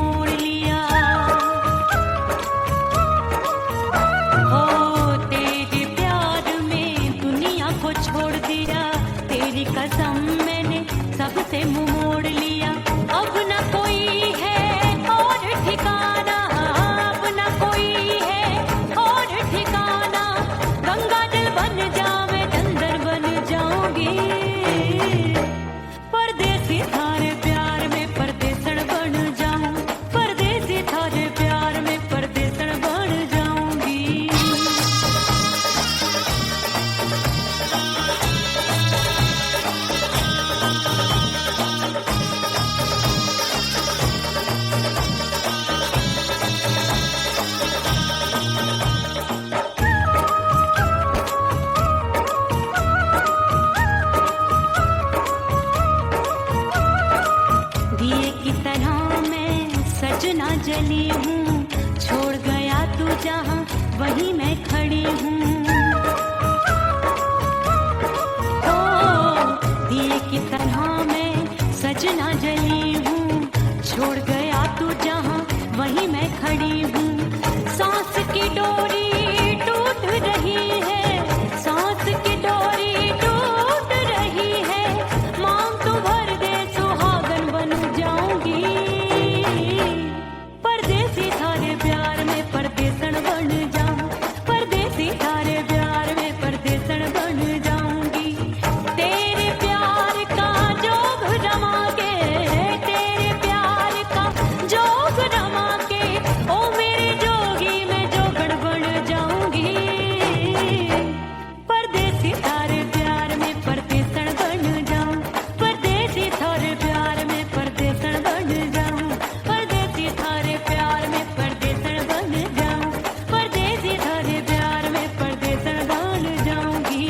मोड़ लिया। ओ तेरे प्यार में दुनिया को छोड़ दिया, तेरी कसम मैंने सबसे मुंह मोड़ लिया। अब न कोई है और ठिकाना, अब न कोई है और ठिकाना। गंगा जल बन जावे चंदन बन जाऊंगी, परदेसी थारे प्यार में परदेसण बन जाऊं, परदेसी थारे प्यार में परदेसण बन जाऊंगी। दिए की तरह मैं सजना जली हूँ, छोड़ गया तू जहाँ वहीं मैं खड़ी हूँ। ओ दिए की तरह मैं सजना जली हूँ, छोड़ गया तू जहाँ वहीं मैं खड़ी हूँ। सांस की डोरी टूट रही है, सांस की डोरी टूट रही है। मांग तू भर दे सुहागन बन जाऊंगी, परदेसी थारे प्यार में परदेसण बन जाऊं, परदेसी थारे प्यार में परदेसण बन जाऊंगी। तेरे प्यार का जोग रमा के, तेरे प्यार का जोग रमा के, ओ मेरे जोगी मैं जोगण बन जाऊंगी, परदेसी थारे प्यार में परदेसण बन जाऊं, परदेसी थारे प्यार में परदेसण बन जाऊं, परदेसी थारे प्यार में परदेसण बन जाऊं, परदेसी थारे प्यार में परदेसण बन जाऊंगी।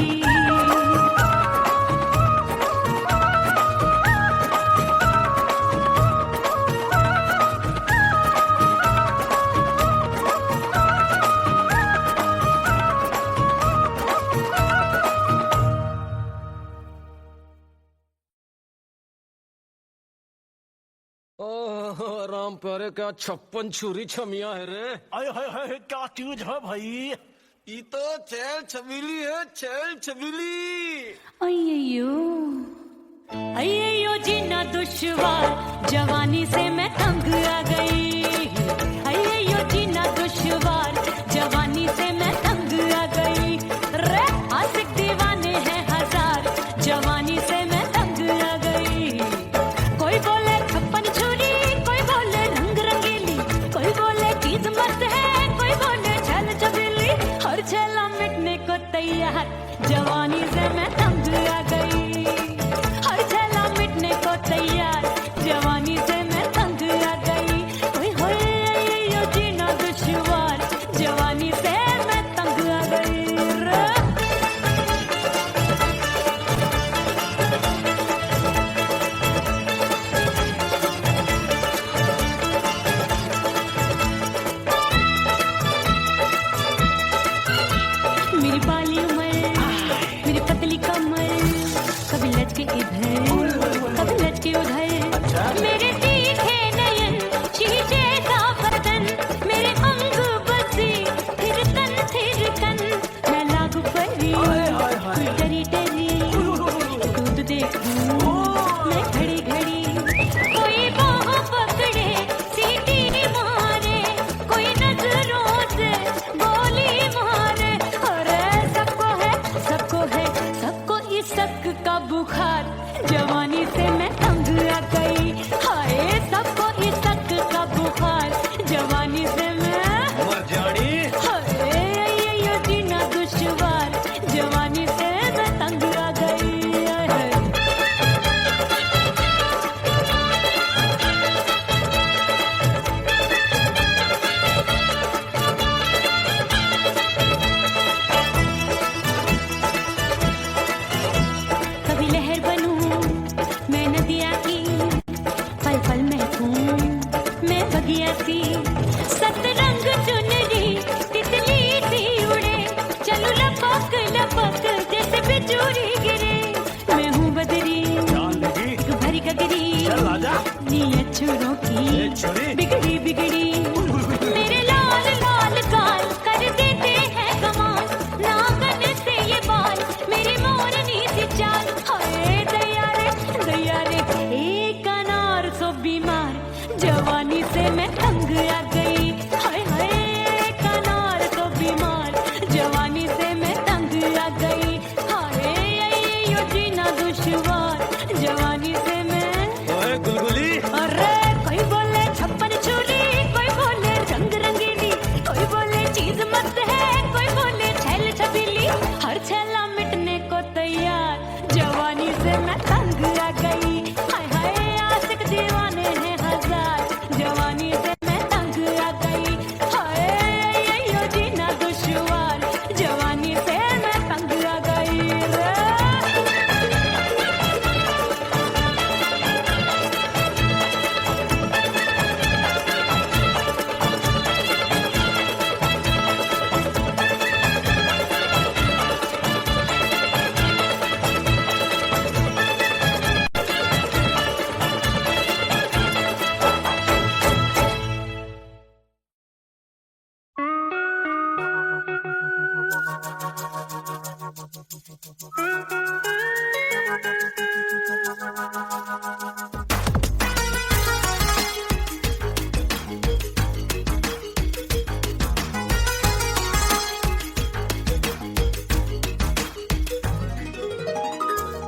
ओह राम प्यारे, क्या 56 छुरी छमिया है रे। हाय हाय हाय, क्या चीज है भाई? ये तो चैल छबीली है, चैल छबीली। अय्यो अय्यो जीना दुश्वार, जवानी से मैं तंग आ गई। अय्यो जीना दुश्वार, जवानी से मैं तंग आ गई। रे आशिक दीवाने हैं हजार, जवानी से मैं तंग आ गई। कोई बोले 56 छुरी, कोई बोले रंग रंगीली, कोई बोले चीज मस्त है, कोई बोले छल छबीली। हर छेला मिटने को तैयार, जवानी से मैं तंग आ गई। हर छेला मिटने को तैयार, जवानी से मैं तंग आ गई। ओए होए यो जीना दुश्वार, जवानी से मैं तंग आ गई रे। मेरी बाली उम्र, मेरी पतली कमर, कभी लचके इधर कभी लचके उधर। मेरे तीखे नयन, शीशे सा बदन, मेरे अंग बसी फिर तन फिर कन। मैं लागू परी डरी डरी, दूध देखूं मैं घड़ी घड़ी। कोई बाह पकड़े सीटी मारे, कोई नजरों से गोली मारे। अरे सबको है सबको इस शक का बुखार, जवानी से मैं तंग आ गई। हाय सबको इस शक का बुखार, जवानी से मैं मर जानी। हाय ये जीना दुश्वार, जवानी से मैं तंग आ गई। कभी लहर बनूं मैं नदिया की, पल पल महकूं मैं बगिया सी। सतरंग चुनरी तितली सी उड़े, चलूं लपक लपक जैसे बिजली गिरे। मैं हूँ बदरी जान लगी, एक भरी गगरी, चल आजा। अक्षरों की छुरी बिगड़ी बिगड़ी मेरे लाल लाल गाल कर देते हैं कमाल नागन से ये बाल मेरी मोरनी सी चाल हाय दैया रे एक अनार सो बीमार जवानी से मैं तंग आ गई हाय हाय एक अनार सो बीमार जवानी से मैं तंग आ गई हाय यो जीना दुश्वार जवानी से मैं ओए गुलगुली अरे कोई बोले छप्पन छुरी कोई बोले रंग रंगीली कोई बोले चीज मस्त है कोई बोले छैल छबीली हर छैला मिटने को तैयार जवानी से मैं तंग आ गई हाय हाय आशिक दीवाने हैं हजार जवानी से मैं तंग आ गई हाय यो जीना दुश्वार जवानी से मैं तंग आ गई रे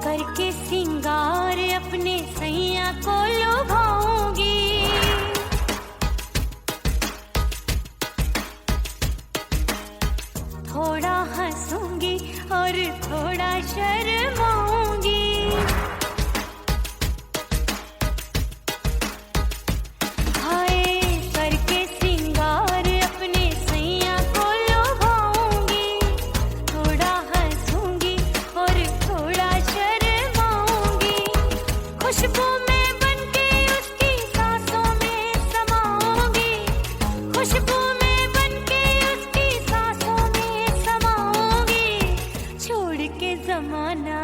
करके सिंगार अपने सैया को लुभाऊंगी थोड़ा हंसूंगी और थोड़ा शर्माऊंगी हाय करके सिंगार अपने सैया को लुभाऊंगी थोड़ा हंसूंगी और थोड़ा शर्माऊंगी खुशबू में बनके उसकी सांसों में समाऊंगी खुशबू में बनके उसकी सांसों में समाऊंगी छोड़ के जमाना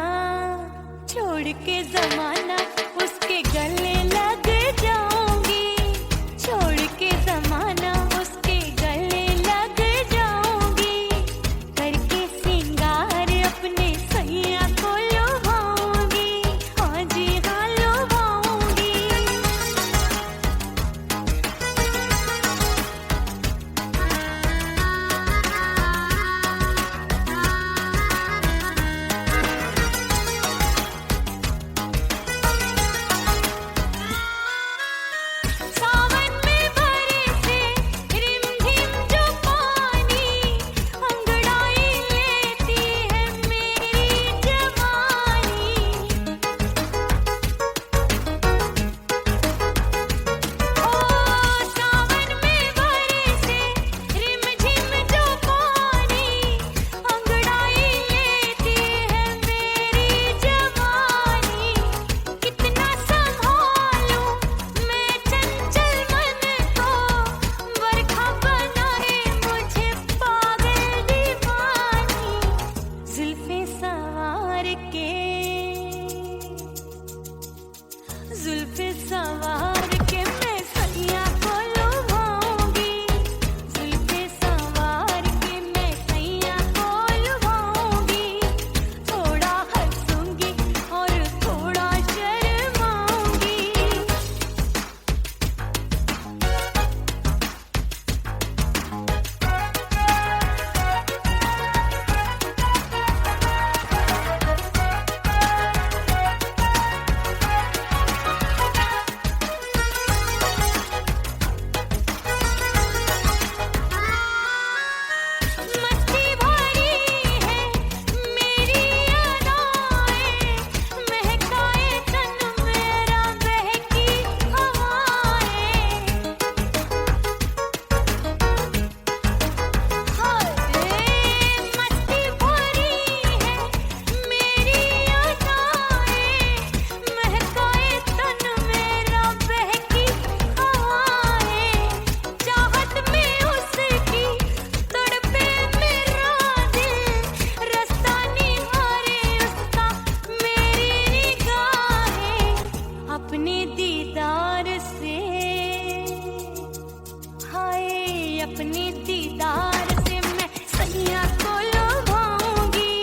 अपने दीदार से मैं सैया को लुभाऊंगी,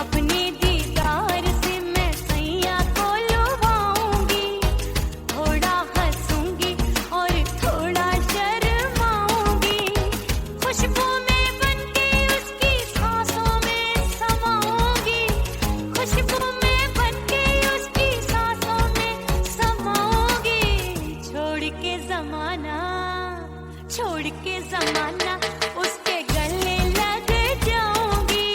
अपने दीदार से मैं सैया को लुभाऊंगी। थोड़ा हंसूंगी और थोड़ा शर्माऊंगी, खुशबू में बनके उसकी सांसों में समाऊंगी, खुशबू में बनके उसकी सांसों में समाऊंगी। छोड़ के जमाना उसके गले लग जाऊंगी,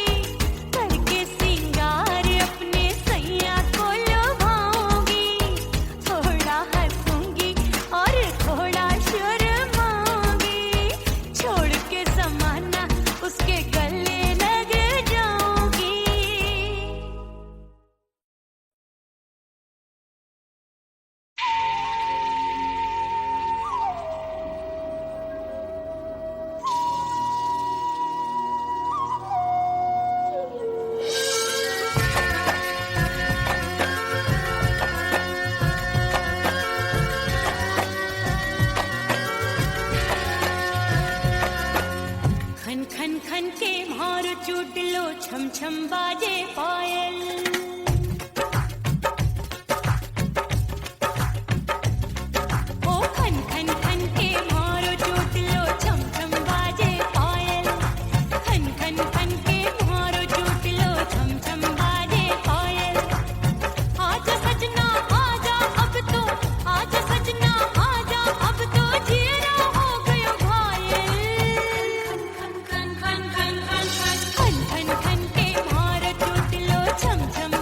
करके सिंगार अपने सैया को लुभाऊंगी। थोड़ा हंसूंगी और थोड़ा शर्माऊंगी, छोड़ के जमाना उसके गले लग जाऊंगी। खन खन खन के मारो चूट लो, छम छम बाजे पायल। ओ खन खन खन के मारो चूट लो, छम छम बाजे पायल। खन खन खन के मारो चूट लो, छम छम बाजे पायल। आजा सजना आजा अब तो, आजा सजना आजा अब तो, जीना हो गयो घायल। खन खन खन खन खन खन खन खन खन के मारो चूट लो, छम छम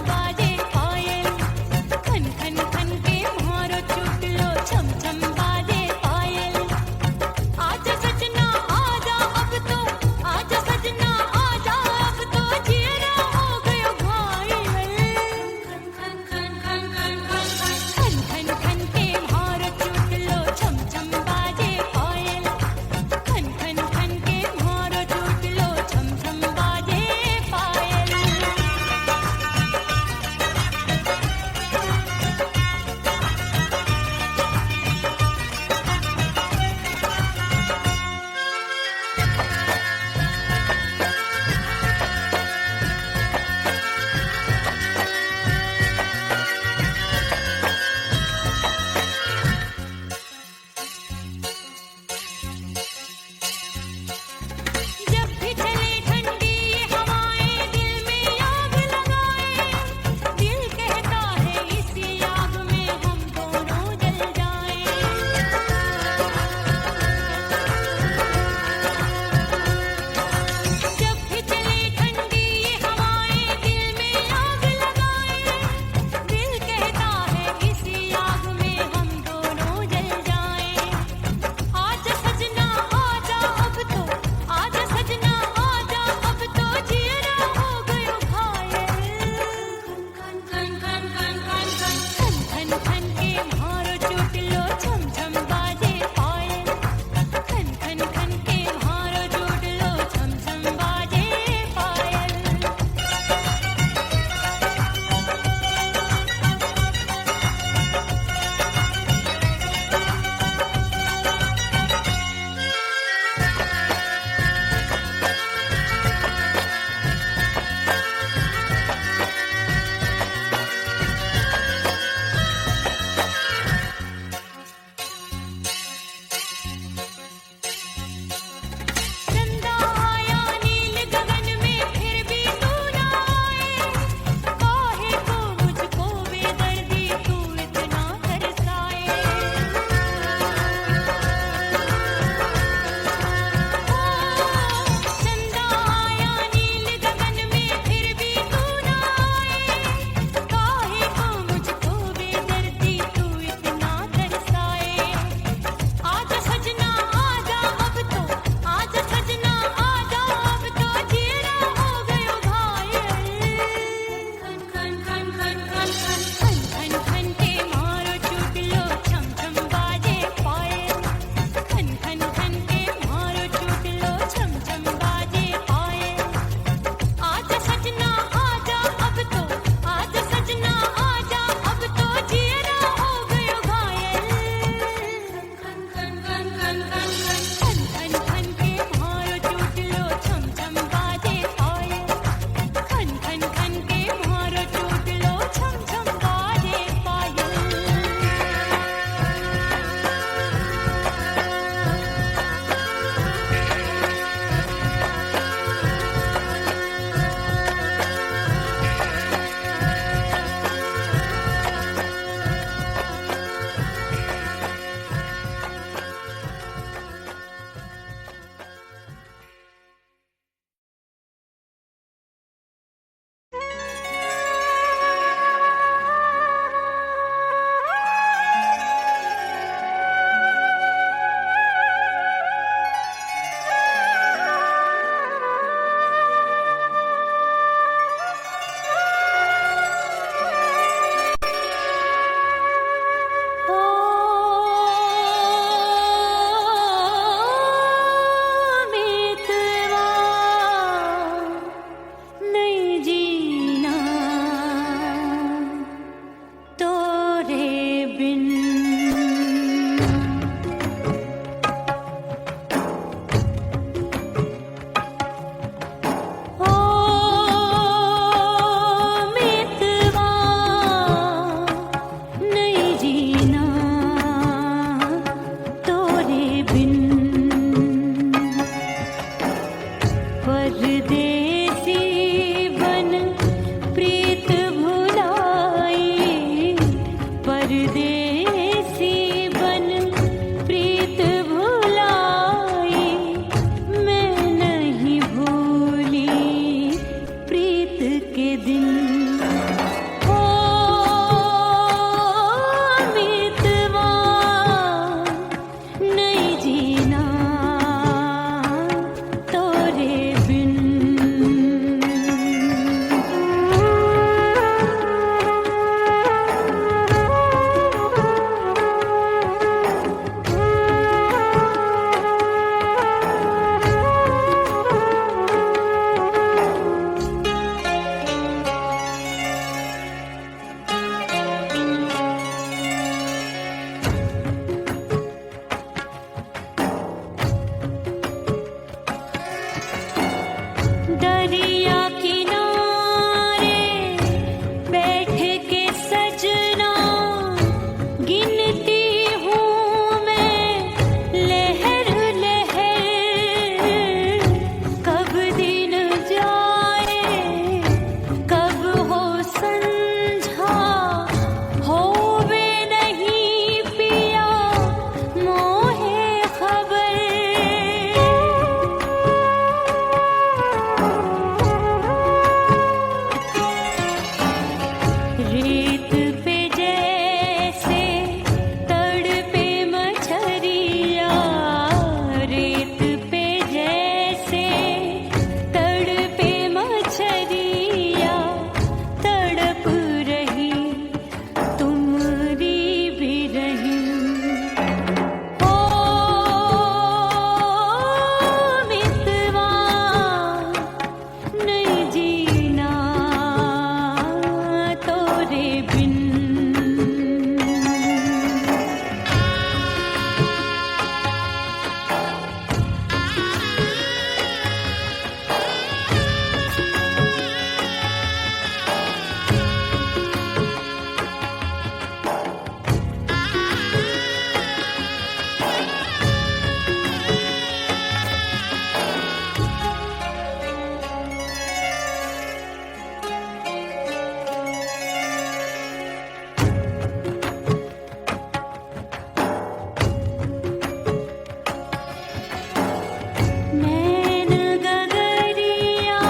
नैन गगरिया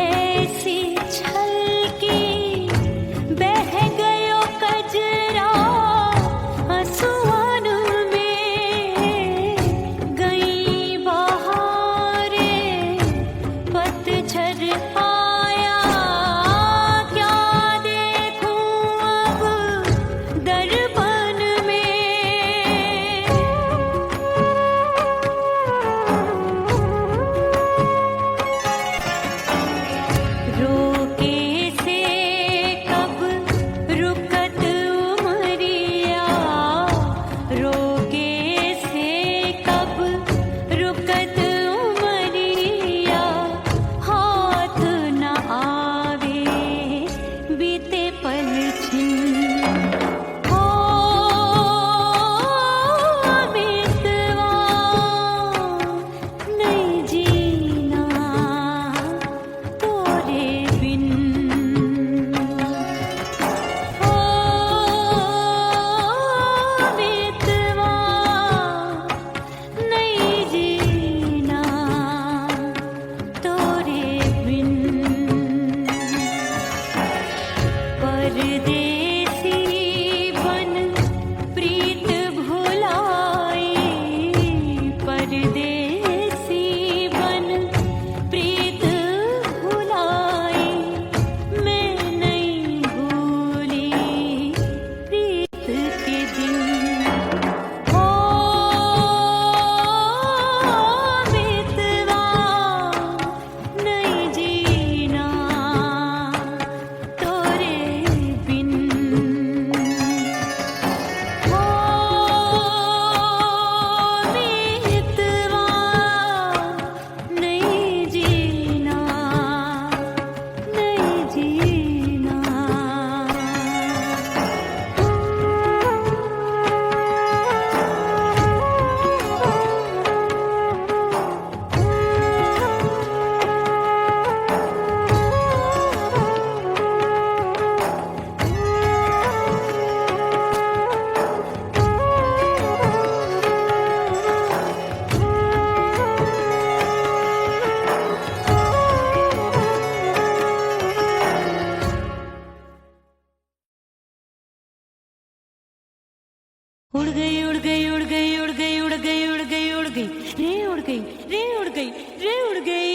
ऐसी छलकी, बह गयो कजरा आंसुओं में। गई बहारें पतझर आया, क्या देखूं अब दर्पण में। रोके से कब रुकत उमरिया, रोके से कब रुकत उमरिया। हाथ न आवे बीते पल छिन, हो बीतवा नहीं जीना तोरे बिन। हो बीतवा नहीं जीना तोरे बिन। परदेसी बन प्रीत भुलाई, परदेसी बन प्रीत भुलाई। मैं नहीं भूली प्रीत के दिन, हो बीतवा नहीं जीना तोरे बिन। हो बीतवा नहीं जीना, नहीं जीना। उड़ गई उड़ गई उड़ गई उड़ गई उड़ गई उड़ गई उड़ गई रे उड़ गई रे उड़ गई रे उड़ गई।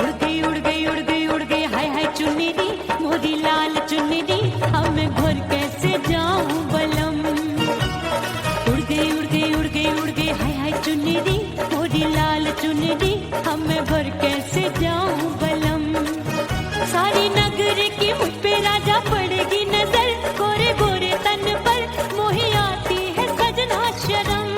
उड़ गई उड़ गई उड़ गई उड़ गई हाय हाय चुन्नी दी, मोदी लाल चुन्नी दी। अब मैं घर कैसे जाऊं बलम। उड़ गई उड़ गई उड़ गई उड़ गई हाय हाय चुन्नी दी, मोदी लाल चुन्नी दी। अब मैं घर कैसे जाऊं बलम। सारी नगर की मुझ पे राजा पड़ेगी नजर, गोरे गोरे तन पर मोही आती है सजना शर्म।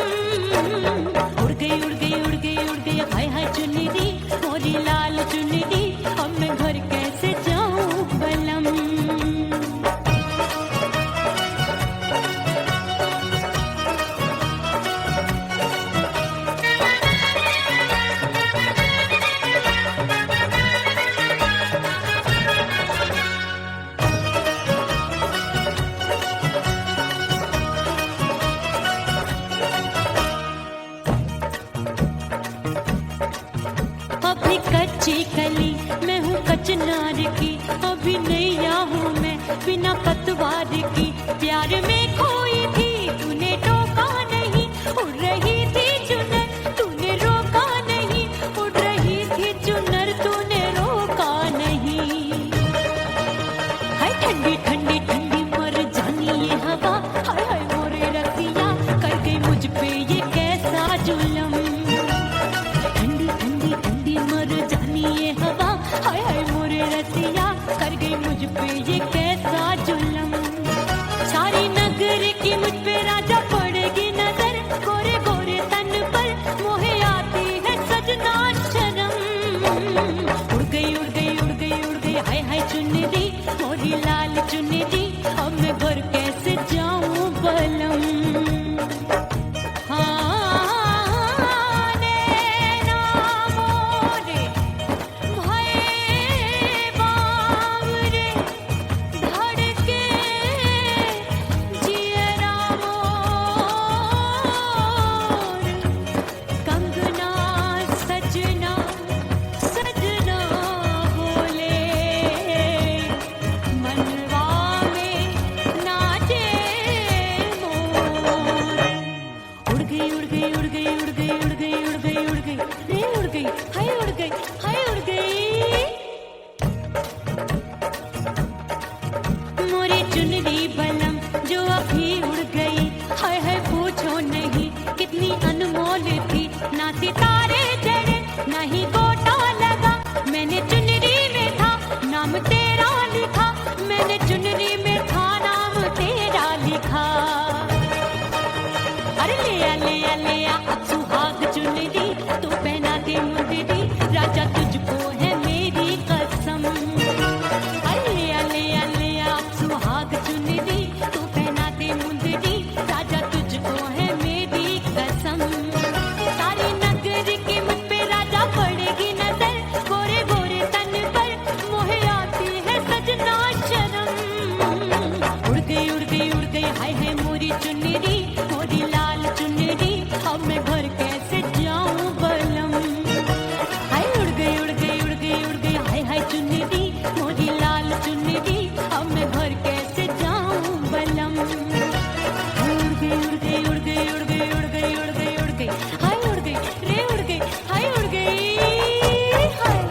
उड़ गई उड़ गई उड़ गई उड़ गई हाय हाय चुन्नी दी, मोरी लाल चुन्नी दी। अब मैं घर कैसे जाऊं बलम। अभी कच्ची कली मैं हूँ कचनार की, अभी नैया हूँ मैं बिना पतवार की। प्यार में खोई थी तूने टोका नहीं, उड़ रही थी चुनर तूने रोका नहीं। उड़ रही थी चुनर तूने रोका नहीं। हाय ठंडी ठंडी ठंडी मर जानी ये हवा, हाय हाय मोरे रसिया कर गई मुझ पे ये कैसा जुलम। ठंडी ठंडी ठंडी मर जानी ये हवा, हाय हाय मोरे रसिया कर गई मुझ पे ये कैसा जुलम। सारी नगर की मुझ पे राजा पड़ेगी नजर, गोरे गोरे तन पर मोहे आती है सजना शर्म। उड़ गई उड़ गई उड़ गई उड़ गई हाय हाय चुन्नी दी, मोरी लाल चुन्नी दी। अब मैं घर कैसे जाऊं बलम। हाँ अब सुहाग चुनरी तू पहना दे मुंदरी, राजा तुझको है मेरी कसम। अलिया लिया लिया अब सुहाग चुनरी तू पहना दे मुंदरी, राजा तुझको है मेरी कसम। सारी नगरी की मुझ पे राजा पड़ेगी नजर, गोरे गोरे तन पर मोहे आती है सजना शर्म। उड़ गई उड़ गई उड़ गई हाय हाय मोरी चुनरी, मोरी लाल चुनरी, अब मैं घर कैसे जाऊं बलम। हाय उड़ गई उड़ गई उड़ गई उड़ गई हाय हाय चुनरी, मोरी लाल चुनरी, अब मैं घर कैसे जाऊं बलम। उड़ गई उड़ गई उड़ गई उड़ गई उड़ गई उड़ गई उड़ गई हाय उड़ गई रे उड़ गई हाय उड़ गई हाय।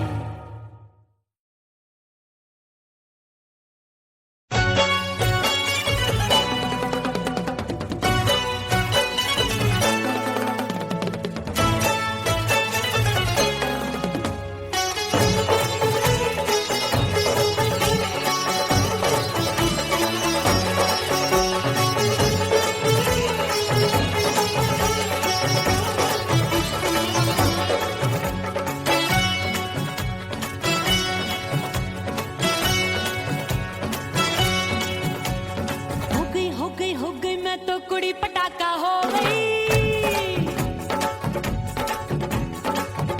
हो गई मैं तो कुड़ी पटाखा हो गई।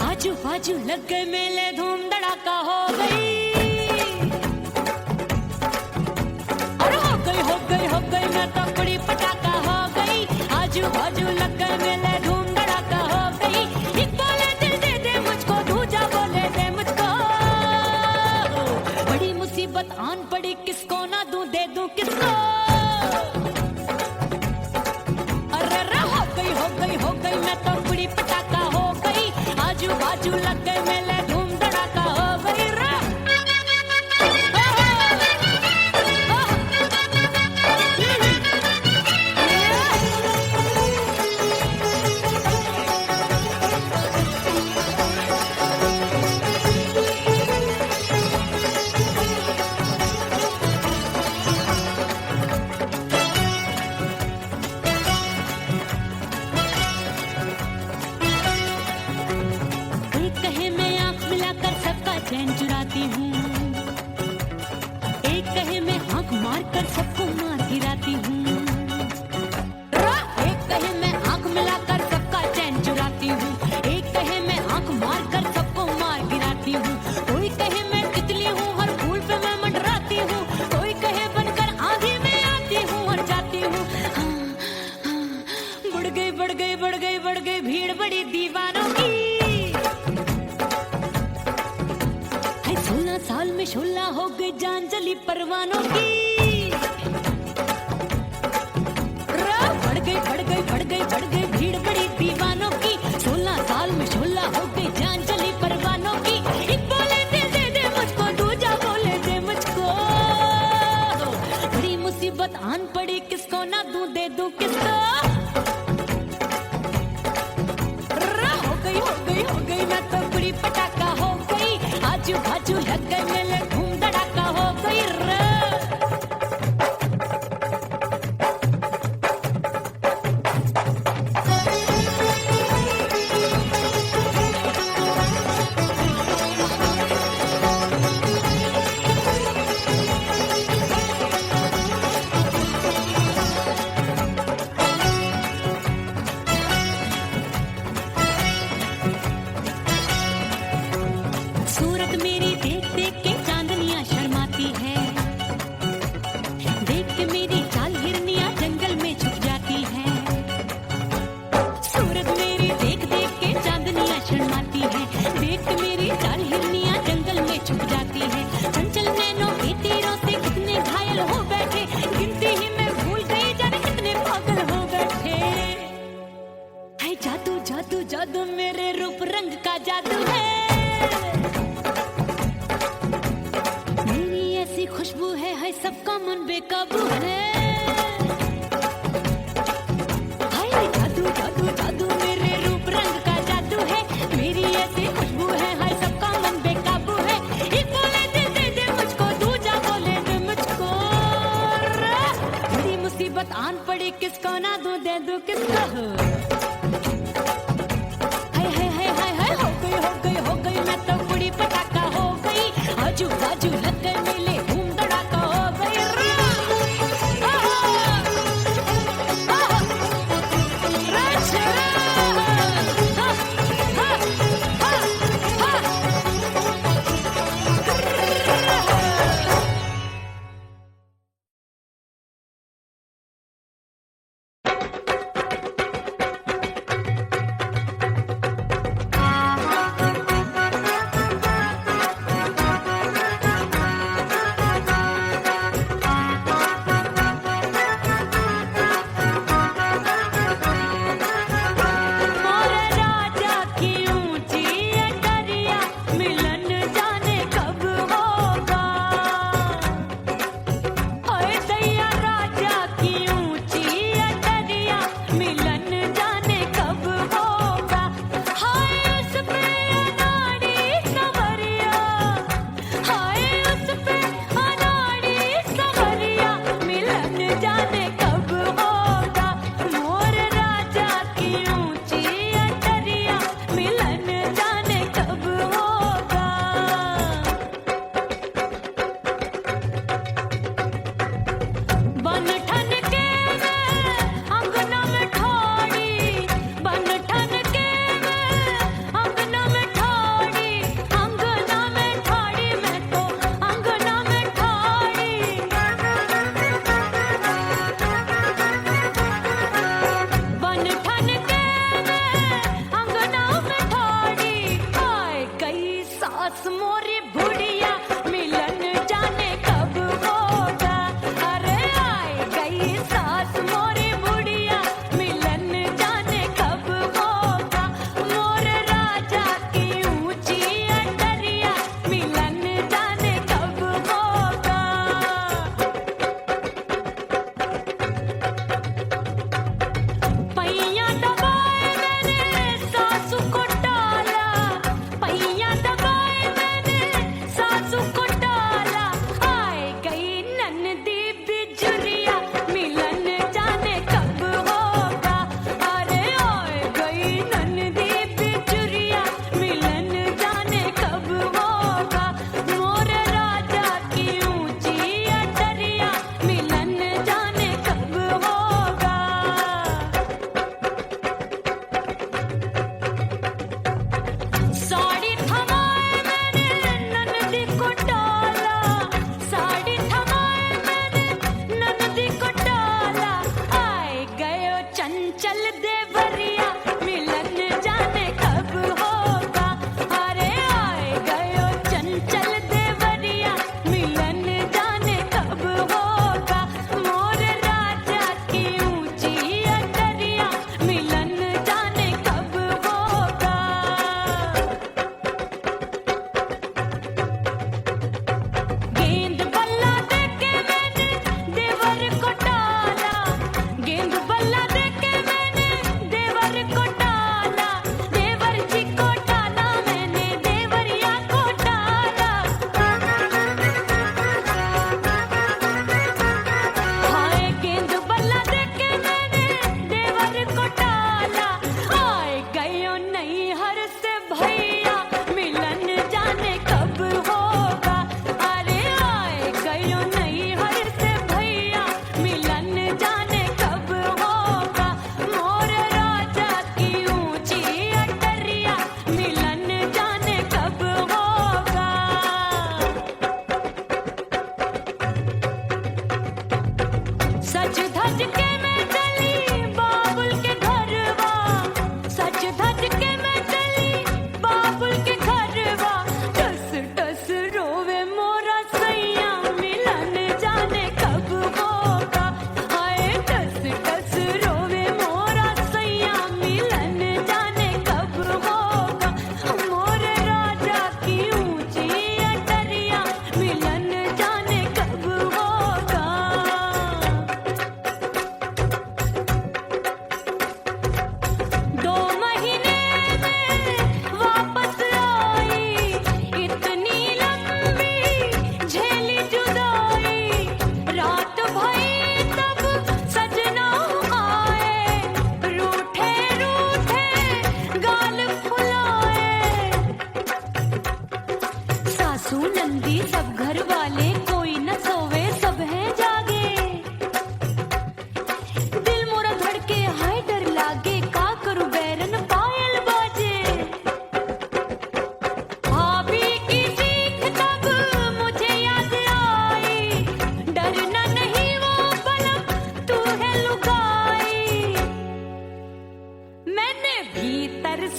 आजू बाजू लग गए मेले धूम धड़ाका हो गई। अरे हो गई मैं तो कुड़ी पटाखा हो गई। आजू बाजू लग गए मेले धूम धड़ाका हो गई। एक बोले दिल दे दे मुझको, दूजा बोले दे मुझको। बड़ी मुसीबत आन पड़ी, किसको ना दूं दे दूं किसको। हो गई मैं तो कुड़ी पटाखा हो गई। आजू बाजू लग गए मेले धूम धड़ाका हो गई रा। चैन चुराती हूँ, एक कहे मैं आंख मार कर सबको मार गिराती हूँ। एक कहे मैं आंख मिलाकर सबका चैन चुराती हूँ, एक कहे मैं आंख मार कर सबको मार गिराती हूँ। कोई कहे मैं तितली हूँ, हर फूल पे मैं मंडराती हूँ। कोई कहे बनकर आंधी में आती हूँ और जाती हूँ। बढ़ गई बढ़ गई बढ़ गई बढ़ गई भीड़ बड़ी दीवानों की। 16 साल में शोला हो गई जान जली परवानों की। बढ़ गई बढ़ गई बढ़ गई बढ़ गई भीड़ बड़ी दीवानों की। 16 साल में शोला हो गई जान जली परवानों की। एक बोले दिल दे दे मुझको, दूजा बोले दे मुझको। बड़ी मुसीबत आन पड़ी, किसको ना दूं दे दूं किसको। हो गई मैं तो कुड़ी पटाखा हो गई। आजू बाजू लग गए मेले धूम धड़ाका हो गई रे। सूरत मेरी देख देख के चांदनियां शर्माती है। देख के मेरी चाल हिरनियां जंगल में छुप जाती है। सूरत मेरी देख देख के चांदनियां शर्माती है। देख के मेरी चाल हिरनियां जंगल में छुप जाती है। चंचल नैनों के तीरों से कितने घायल हो बैठे, गिनती ही मैं भूल गई जाने कितने पागल हो बैठे। है जादू जादू जादू मेरे रूप रंग का जादू है। खुशबू है सबका मन बेकाबू है। हाय जादू जादू जादू मेरे रूप रंग का जादू है। मेरी ऐसी खुशबू है हाय सबका मन बेकाबू है। एक बोले दे दे मुझको, दूजा बोले दे मुझको। बड़ी मुसीबत आन पड़ी, किसको ना दूं दे दूं किसको।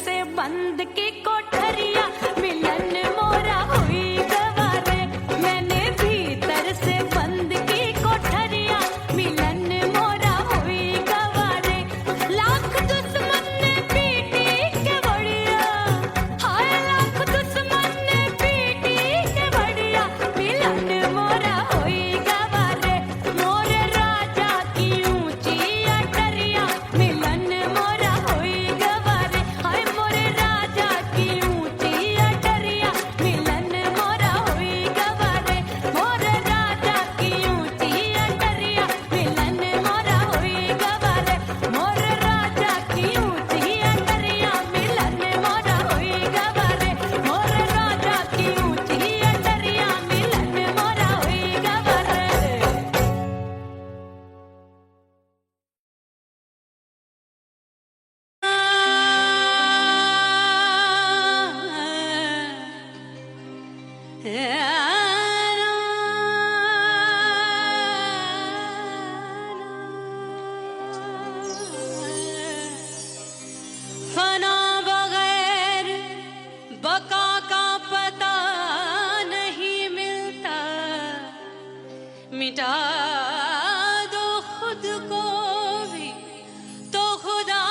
से बंद की कोठरिया मिलन मोरा हुई गवारे मैंने भीतर से बंद की कोठरिया मिलन मोरा हुई गवारे लाख दुश्मन ने पीटी के बढ़िया हाय लाख दुश्मन ने पीटी के बढ़िया मिलन मोरा हुई गवारे मोरे राजा की ऊंची अटरिया मिलन मोरा हुई गवारे हाय मोरे राजा की ऊंची अटरिया मिलन मोरा हुई गवारे मोरे राजा की ऊंची अटरिया मिलन मोरा हुई गवारे मोरे राजा की ऊंची अटरिया मिलन मोरा हुई गवारे मोरे राजा की ऊंची अटरिया मिलन मोरा हुई गवारे फना बगैर बका का पता नहीं मिलता मिटा दो खुद को भी तो खुदा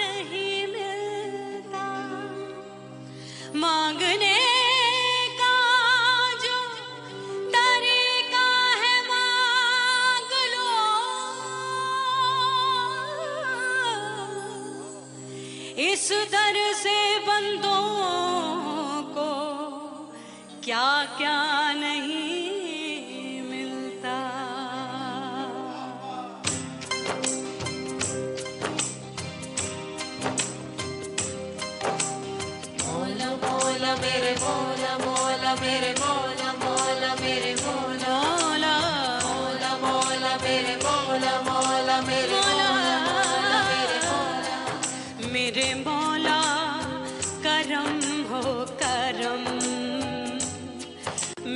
नहीं मिलता मांगने का जो तरीका है मांग लो इस दर से बंदों को क्या क्या नहीं मिलता मोला मोला मेरे मोला मोला मेरे मोला मोला मेरे मोला मोला मोला मेरे मोला मोला मेरे मोला मेरे मोला मेरे मौला करम हो करम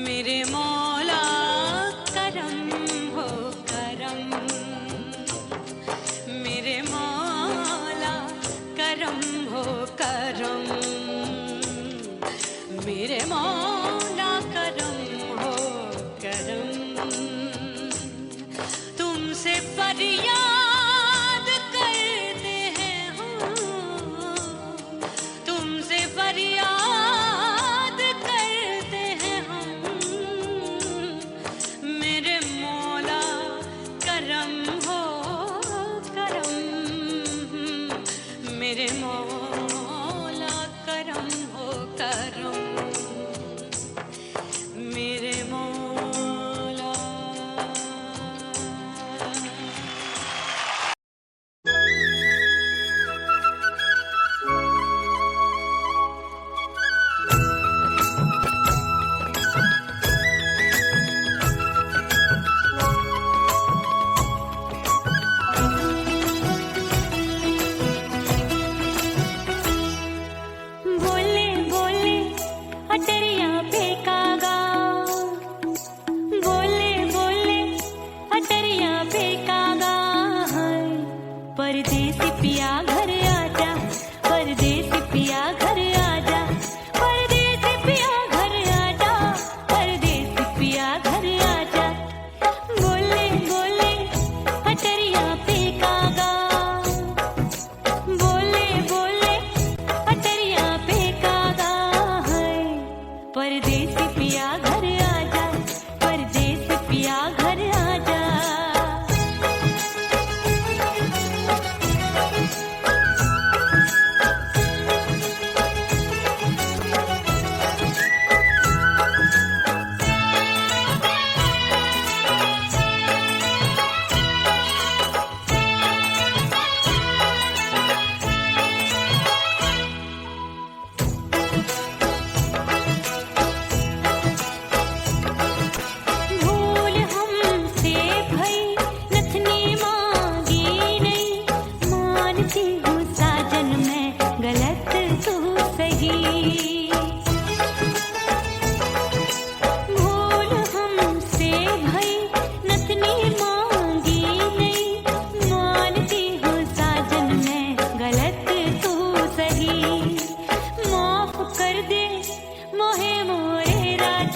मेरे मौला करम हो करम मेरे मौला करम हो करम मेरे मौला करम हो करम तुमसे फरियाद करते हैं हम तुमसे फरियाद करते हैं हम मेरे मौला करम हो करम मेरे मौला करम हो करम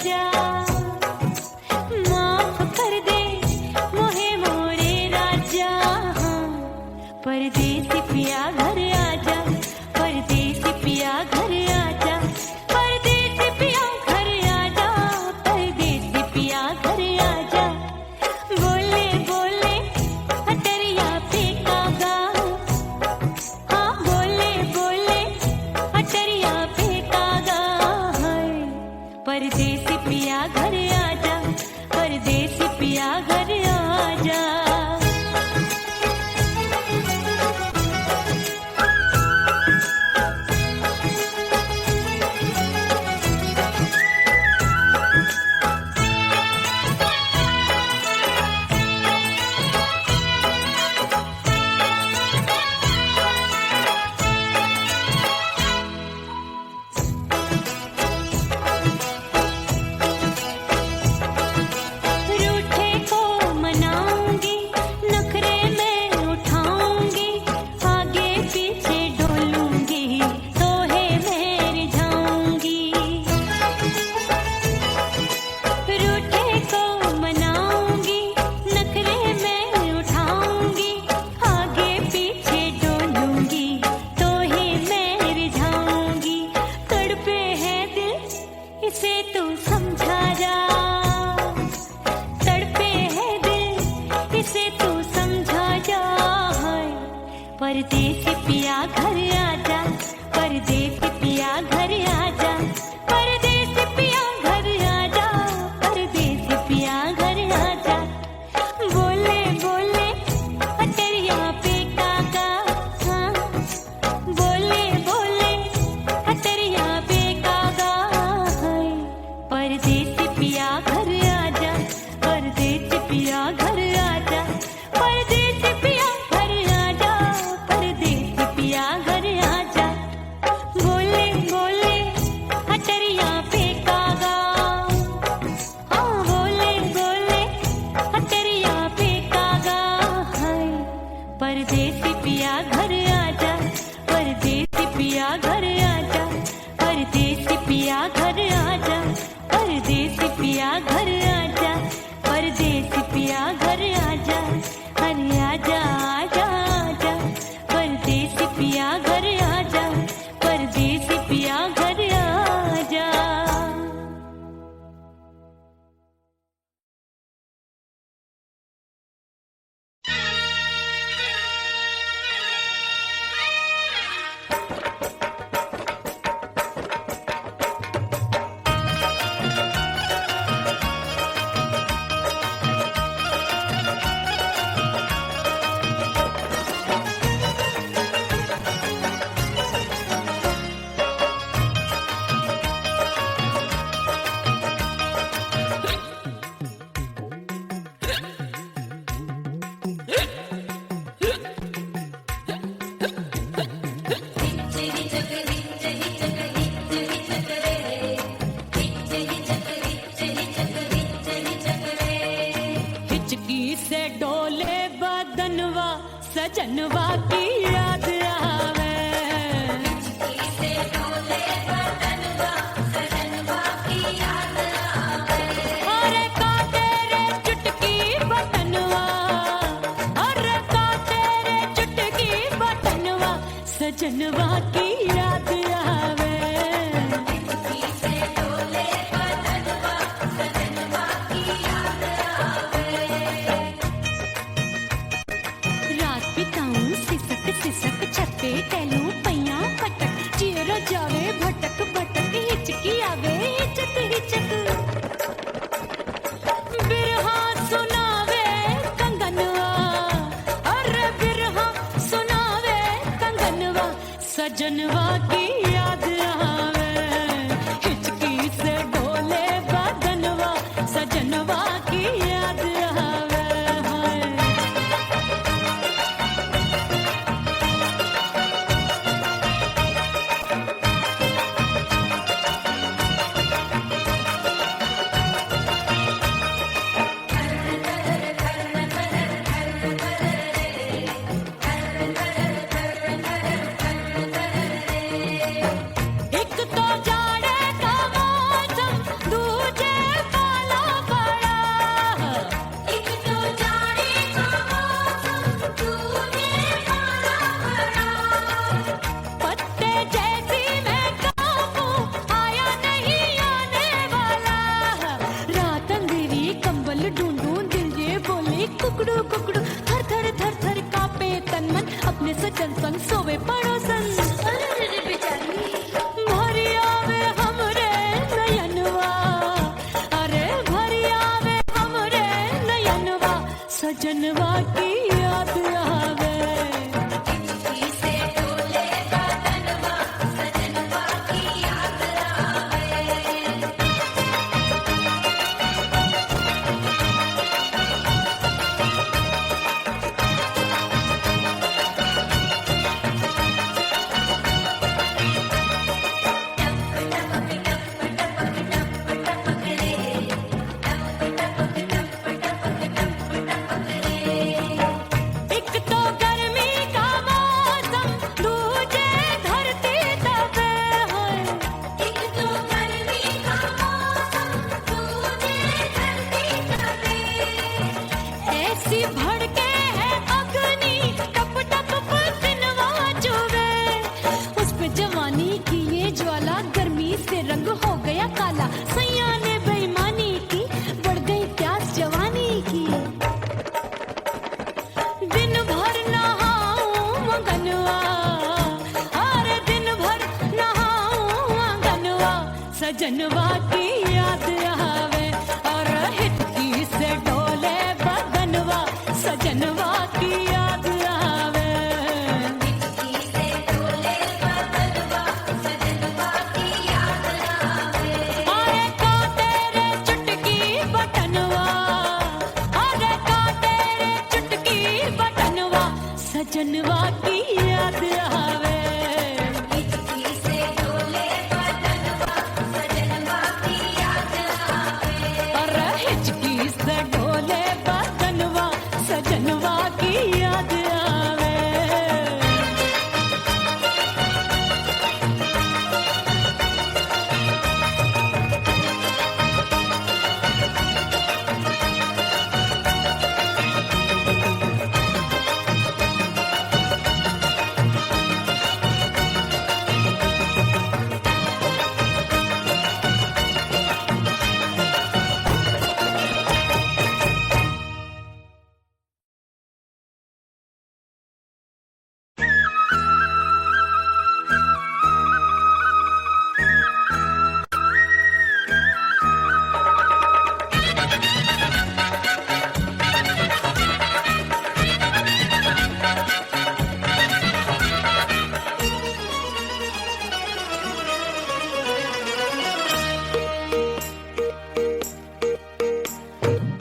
राजा माफ कर दे मोहे मोरे राजा परदेसी पिया घर आजा परदेसी पिया घर आजा परदेसी पिया घर आजा परदेसी पिया घर आजा बोले बोले अटरिया पे कागा हाँ बोले बोले अटरिया पे कागा है परदेसी पिया घर आजा परदेसी पिया घर आजा रूठे को मनाऊंगी नखरे में उठाऊंगी आगे पीछे डोलूंगी तोहे में रिझाऊंगी रूठे को मनाऊंगी नखरे में उठाऊंगी आगे पीछे डोलूंगी तोहे में रिझाऊंगी तड़पे है दिल इसे तू समझा जा तड़पे है दिल इसे तू समझा जा परदेसी पिया घर आजा परदेसी पिया घर आजा परदेसी पिया घर आजा परदेसी पिया घर आजा बोले बोले अटरिया पे कागा हाँ बोले बोले अटरिया पे कागा है परदेसी पिया घर आजा परदेसी पिया घर आजा परदेसी पिया घर आजा परदेसी पिया घर आजा बोले बोले अटरिया पे कागा हाँ बोले बोले अटरिया पे कागा है परदेसी पिया घर आजा परदेसी पिया घर आजा परदेसी पिया घर आजा परदेसी पिया घर आजा परदेसी पिया घर आजा अरे आजा आजा आजा परदेसी पिया घर आजा परदेसी पिया घर आजा हिचकी से डोले बदनवा सजनवा की याद आवे अरे का तेरे चुटकी बटनवा अरे का तेरे चुटकी बटनवा सजनवा की याद आवे रात बिताऊं सिसक सिसक छत्ते टैलू पैया पटक चेहरा जावे भटक भटक हिचकी आवे हिचक हिचक बिरहा सुनावे कंगनवा अरे बिरहा सुनावे कंगनवा सजनवा की याद आवे हिचकी से डोले बदनवा सजनवा की याद आवे हाय एक जवानी की ये ज्वाला गर्मी से रंग हो गया काला। सैया ने बेईमानी की, बढ़ गई प्यास जवानी की। दिन भर नहाऊं आंगनवा, अरे दिन भर नहाऊं आंगनवा, सजनवा की याद आवे और हिचकी से डोले बदनवा, सजनवा की याद आवे। अरे का तेरे चुटकी बटनवा, अरे का तेरे चुटकी बटनवा, सजनवा की याद आवे। अरे हिचकी से डोले बदनवा, सजनवा की याद आवे।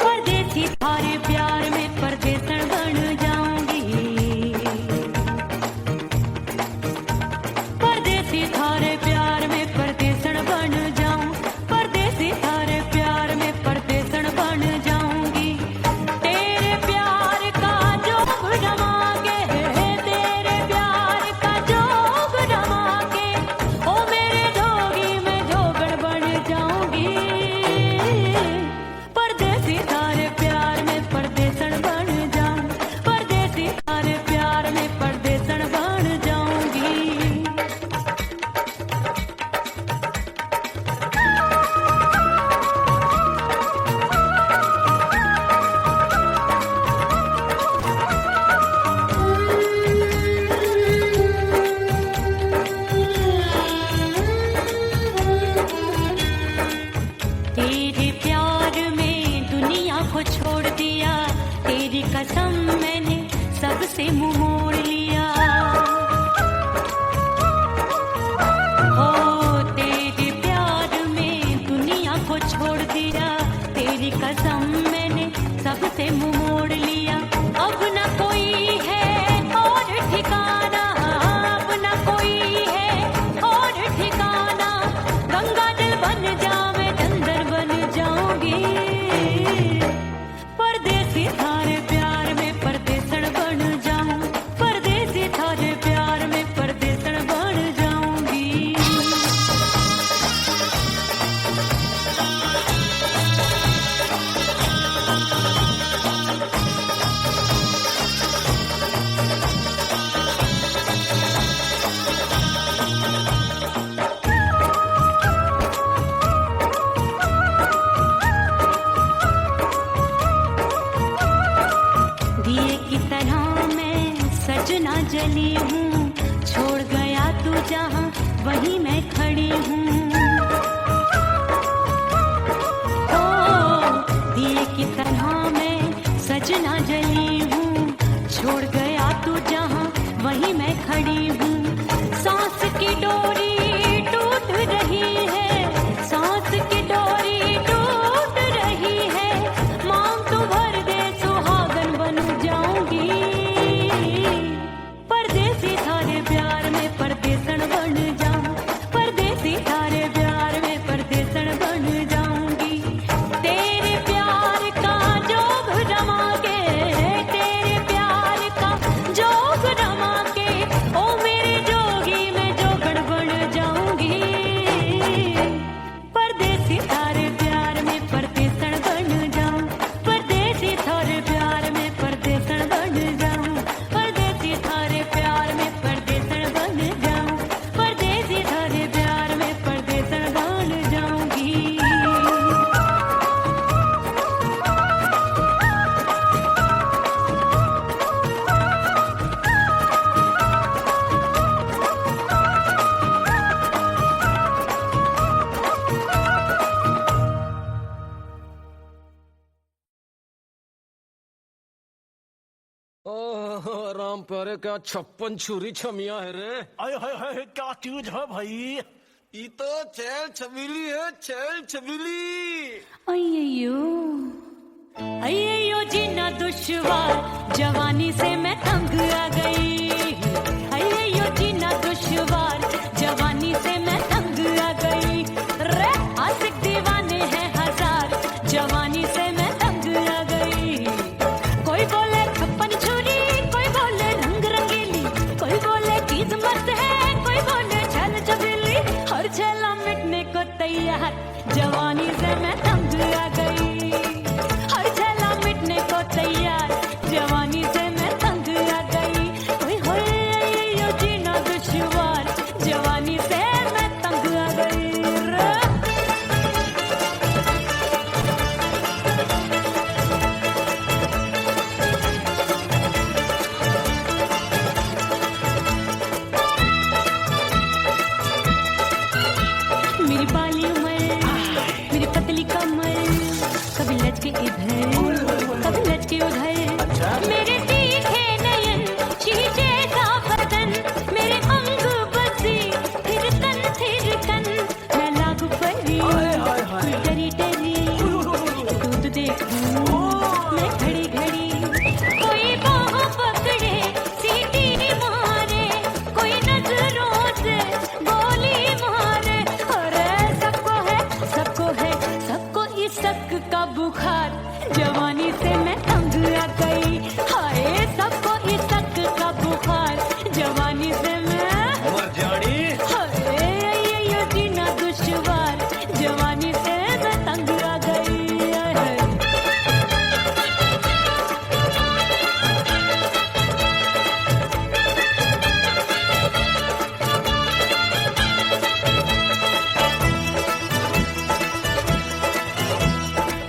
परदेसी थारे प्यार में परदेसन बन जाऊंगी, परदेसी थारे प्यार में परदेसन बन जाऊं, परदेसी थारे प्यार में परदेसन बन जाऊंगी। तेरे प्यार का जोग रमा के, तेरे प्यार का जोग रमा के, ओ मेरे जोगी में जोगड़ बन जाऊंगी। परदेसी थारे प्यार में परदेसन बन जाऊं, परदेसी थारे प्यार में परदेसन बन जाऊंगी। तेरे प्यार में दुनिया को छोड़ दिया, तेरी कसम मैंने सबसे मुंह मोड़ लिया। हो तेरे प्यार में दुनिया को छोड़ दिया, तेरी कसम मैंने सबसे मुंह मोड़ लिया। अब न कोई है और ठिकाना, अब न कोई है और ठिकाना, गंगा जल बन जावे चंदन बन जाऊंगी। परदेसी थारे प्यार में परदेसन बन जाऊं, परदेसी थारे प्यार में परदेसन बन जाऊंगी। दिए की तरह मैं सजना जली हूँ, छोड़ गया तू जहाँ वहीं मैं खड़ी हूँ। ओ दिए की तरह मैं सजना जली हूँ, छोड़ गया तू जहाँ वहीं मैं खड़ी हूँ। सांस की डोरी टूट रही है, सांस की डोरी टूट रही है, मांग तू भर दे सुहागन बन जाऊंगी। परदेसी थारे प्यार में परदेसन बन जाऊं, परदेसी थारे राम प्यारे क्या 56 छुरी छमिया है रे। आय हाय हाय क्या चीज है भाई। ये तो चैल छबीली है, चैल छबीली। अय्यो जीना दुश्वार जवानी से मैं तंग आ गई। अय्यो जीना दुश्वार जवानी से मैं तंग आ गई। रे आशिक दीवाने हैं हजार जवानी से मैं तंग आ गई। कोई बोले 56 छुरी, कोई बोले रंग रंगीली, कोई बोले चीज मस्त है, कोई बोले छल छबीली। हर छेला मिटने को तैयार जवानी से मैं तंग आ गई। हर छेला मिटने को तैयार जवानी से मैं तंग आ गई। ओए होए यो जीना दुश्वार जवानी से मैं तंग आ गई रे। मेरी बाली उम्र, मेरी पतली कमर, कभी लचके इधर कभी लचके उधर। मेरे तीखे नयन शीशे सा बदन, मेरे अंग बसी फिर कन मैं लागू परी डरी डरी दूध देखूं मैं घड़ी घड़ी। कोई बाह पकड़े सीटी मारे, कोई नजरों से गोली मारे। अरे सबको है सबको इस शक का बुखार जवानी से मैं तंग आ गई। हाय सबको इस शक का बुखार जवानी से मैं मर जानी। हाय ये जीना दुश्वार जवानी से मैं तंग आ गई।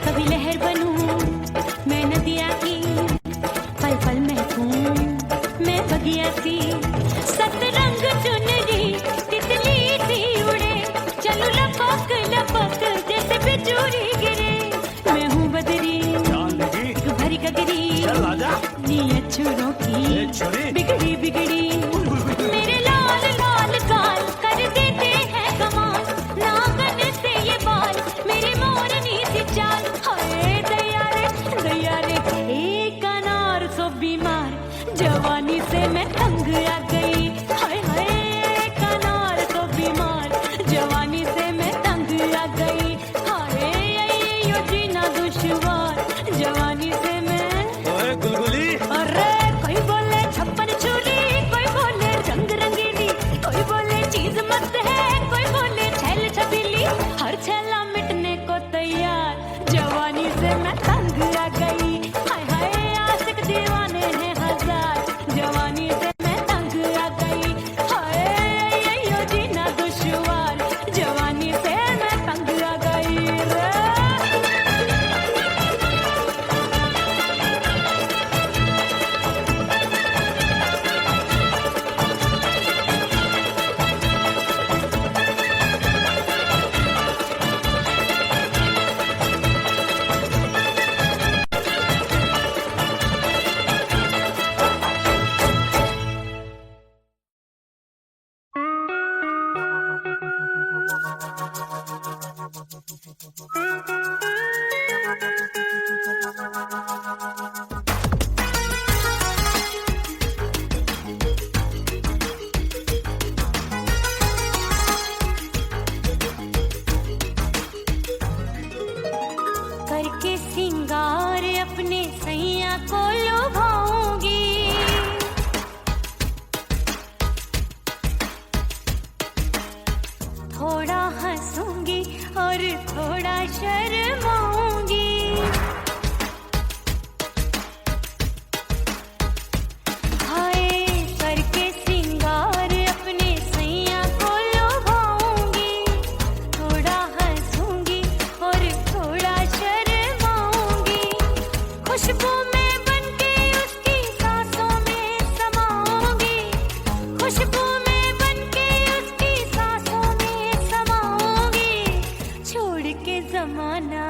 कभी लहर बनूं मैं नदिया की, पल पल महकूं मैं बगिया सी। सतरंग चुनरी तितली सी उड़े, चलो लपक लपक जैसे बिजुरी गिरे। मैं हूँ बदरी जान लगी भरी गगरी, चल आजा। नीयत छुरों ए की छुरी। बिगड़ी बिगड़ी। मेरे लाल लाल गाल कर देते हैं कमाल, नागन से ये बाल मेरी मोरनी सी चाल। हाय दैया रे एक अनार सो बीमार जवानी से मैं तंग आ गई। हाय हाय एक अनार सो बीमार जवानी से मैं तंग आ गई। हाय यो जीना दुश्वार जवानी से मैं। ओए गुलगुली। अरे कोई बोले 56 छुरी, कोई बोले रंग रंगीली, कोई बोले चीज मस्त है, कोई बोले छैल छबीली। हर छेला मिटने को तैयार जवानी से मैं तंग आ गई। हाय हाय आशिक दीवाने हैं हजार जवानी से मैं तंग आ गई। हाय यो जीना दुश्वार जवानी से मैं तंग आ गई रे। करके सिंगार अपने सैया को लुभाऊंगी, थोड़ा हंसूंगी और थोड़ा शर्माऊंगी। हाय करके सिंगार अपने सैया को लुभाऊंगी, थोड़ा हंसूंगी और थोड़ा शर्माऊंगी। खुशबू में बनके उसकी सांसों में समाऊंगी, खुशबू में बनके उसकी सांसों में समाऊंगी। छोड़ के जमाना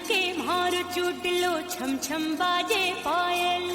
के मोर चूट लो छम छम बाजे पायल